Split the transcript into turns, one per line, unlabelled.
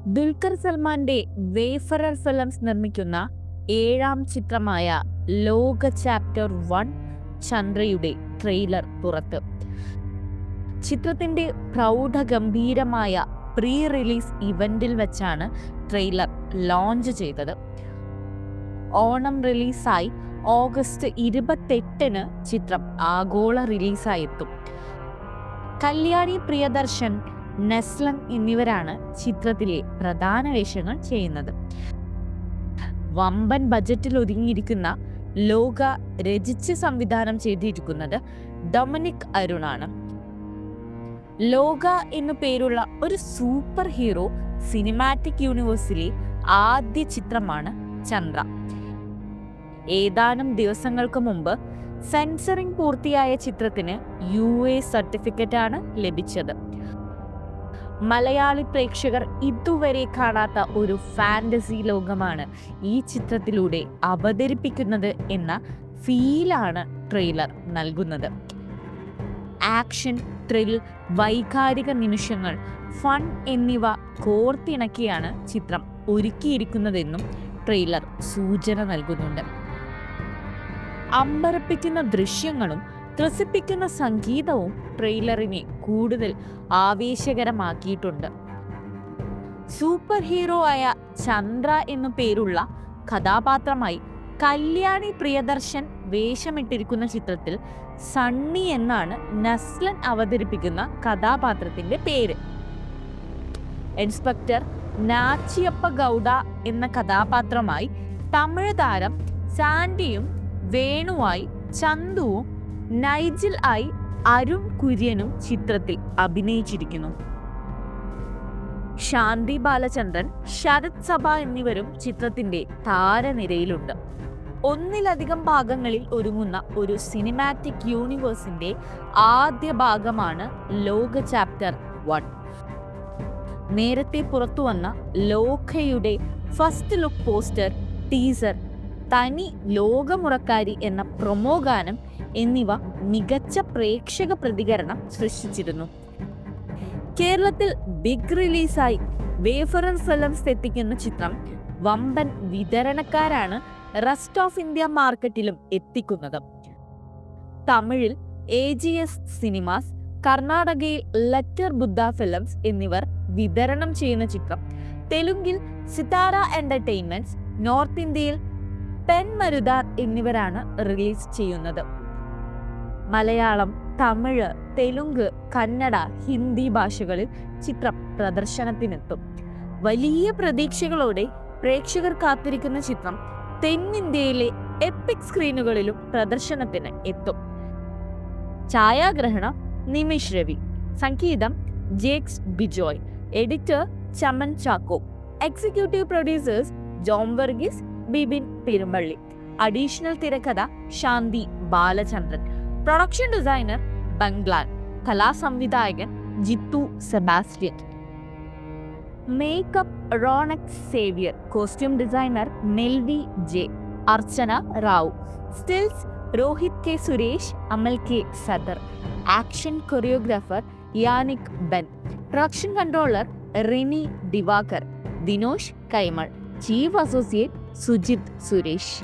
ദുൽഖർ സൽമാന്റെ wayfarer films നിർമ്മിക്കുന്ന 7ാം ചിത്രമായ ലോക ചാപ്റ്റർ 1 ചന്ദ്രയുടെ ട്രെയിലർ പുറത്ത്. ചിത്രത്തിന്റെ പ്രൗഢഗംഭീരമായ പ്രീ റിലീസ് ഇവന്റിൽ വെച്ചാണ് ട്രെയിലർ ലോഞ്ച് ചെയ്തത്. ഓണം റിലീസായി ഓഗസ്റ്റ് 28-ന് ചിത്രം ആഗോള റിലീസായി എത്തും. കല്യാണി പ്രിയദർശൻ, നെസ്ലൻ എന്നിവരാണ് ചിത്രത്തിലെ പ്രധാന വേഷങ്ങൾ ചെയ്യുന്നത്. വമ്പൻ ബജറ്റിൽ ഒതുങ്ങിയിരിക്കുന്ന ലോക രചിച്ച് സംവിധാനം ചെയ്തിരിക്കുന്നത് ഡൊമിനിക് അരുണാണ്. ലോക എന്നു പേരുള്ള ഒരു സൂപ്പർ ഹീറോ സിനിമാറ്റിക് യൂണിവേഴ്സിലെ ആദ്യ ചിത്രമാണ് ചന്ദ്ര. ഏതാനും ദിവസങ്ങൾക്ക് മുമ്പ് സെൻസറിംഗ് പൂർത്തിയായ ചിത്രത്തിന് UA സർട്ടിഫിക്കറ്റാണ് ലഭിച്ചത്. മലയാളി പ്രേക്ഷകർ ഇതുവരെ കാണാത്ത ഒരു ഫാന്റസി ലോകമാണ് ഈ ചിത്രത്തിലൂടെ അവതരിപ്പിക്കുന്നത് എന്ന ഫീലാണ് ട്രെയിലർ നൽകുന്നത്. ആക്ഷൻ, ത്രിൽ, വൈകാരിക നിമിഷങ്ങൾ, ഫൺ എന്നിവ കോർത്തിണക്കിയാണ് ചിത്രം ഒരുക്കിയിരിക്കുന്നതെന്നും ട്രെയിലർ സൂചന നൽകുന്നുണ്ട്. അമ്പരപ്പിക്കുന്ന ദൃശ്യങ്ങളും ത്രസിപ്പിക്കുന്ന സംഗീതവും ട്രെയിലറിനെ കൂടുതൽ ആവേശകരമാക്കിയിട്ടുണ്ട്. സൂപ്പർ ഹീറോ ആയ ചന്ദ്ര എന്നു പേരുള്ള കഥാപാത്രമായി കല്യാണി പ്രിയദർശൻ വേഷമിട്ടിരിക്കുന്ന ചിത്രത്തിൽ സണ്ണി എന്നാണ് നസ്ലൻ അവതരിപ്പിക്കുന്ന കഥാപാത്രത്തിന്റെ പേര്. ഇൻസ്പെക്ടർ നാച്ചിയപ്പ ഗൗഡ എന്ന കഥാപാത്രമായി തമിഴ് താരം സാൻഡിയും വേണുവായി ചന്തുവും നൈജിൽ ആയി അരുൺ കുര്യനും ചിത്രത്തിൽ അഭിനയിച്ചിരിക്കുന്നു. ശാന്തി ബാലചന്ദ്രൻ, ശരത് സഭ എന്നിവരും ചിത്രത്തിന്റെ താരനിരയിലുണ്ട്. ഒന്നിലധികം ഭാഗങ്ങളിൽ ഒരുങ്ങുന്ന ഒരു സിനിമാറ്റിക് യൂണിവേഴ്സിന്റെ ആദ്യ ഭാഗമാണ് ലോക ചാപ്റ്റർ 1. നേരത്തെ പുറത്തുവന്ന ലോകയുടെ ഫസ്റ്റ് ലുക്ക് പോസ്റ്റർ, ടീസർ, തനി ലോകമുറക്കാരി എന്ന പ്രൊമോ ഗാനം എന്നിവ മികച്ച പ്രേക്ഷക പ്രതികരണം സൃഷ്ടിച്ചിരുന്നു. കേരളത്തിൽ ബിഗ് റിലീസായി വേഫറർ ഫിലിംസ് എത്തിക്കുന്ന ചിത്രം വമ്പൻ വിതരണക്കാരാണ് റെസ്റ്റ് ഓഫ് ഇന്ത്യ മാർക്കറ്റിലും എത്തിക്കുന്നത്. തമിഴിൽ AGS സിനിമാസ്, കർണാടകയിൽ ലെറ്റർ ബുദ്ധ ഫിലിംസ് എന്നിവർ വിതരണം ചെയ്യുന്ന ചിത്രം തെലുങ്കിൽ സിതാര എന്റർടൈൻമെന്റ്സ്, നോർത്ത് ഇന്ത്യയിൽ പെൻ മരുദാർ എന്നിവരാണ് റിലീസ് ചെയ്യുന്നത്. മലയാളം, തമിഴ്, തെലുങ്ക്, കന്നഡ, ഹിന്ദി ഭാഷകളിൽ ചിത്രം പ്രദർശനത്തിനെത്തും. വലിയ പ്രതീക്ഷകളോടെ പ്രേക്ഷകർ കാത്തിരിക്കുന്ന ചിത്രം തെന്നിന്ത്യയിലെ എപ്പിക് സ്ക്രീനുകളിലും പ്രദർശനത്തിന് എത്തും. ഛായാഗ്രഹണം നിമിഷ് രവി, സംഗീതം Jakes Bejoy, editor Chaman Chacko, executive producers Jom Varghese, Bibin Perumpally, additional തിരക്കഥ ശാന്തി ബാലചന്ദ്രൻ, പ്രൊഡക്ഷൻ ഡിസൈനർ ബംഗ്ലാൻ, കലാസംവിധായകൻ Jithu Sebastian, makeup Ronex Xavier, costume designer Melvy J, Archana Rao, stills Rohit K Suresh, Amal K Sadar, action choreographer Yannick Ben, production controller Rini Divakar, Dinosh Kaimal, chief associate Sujith Suresh.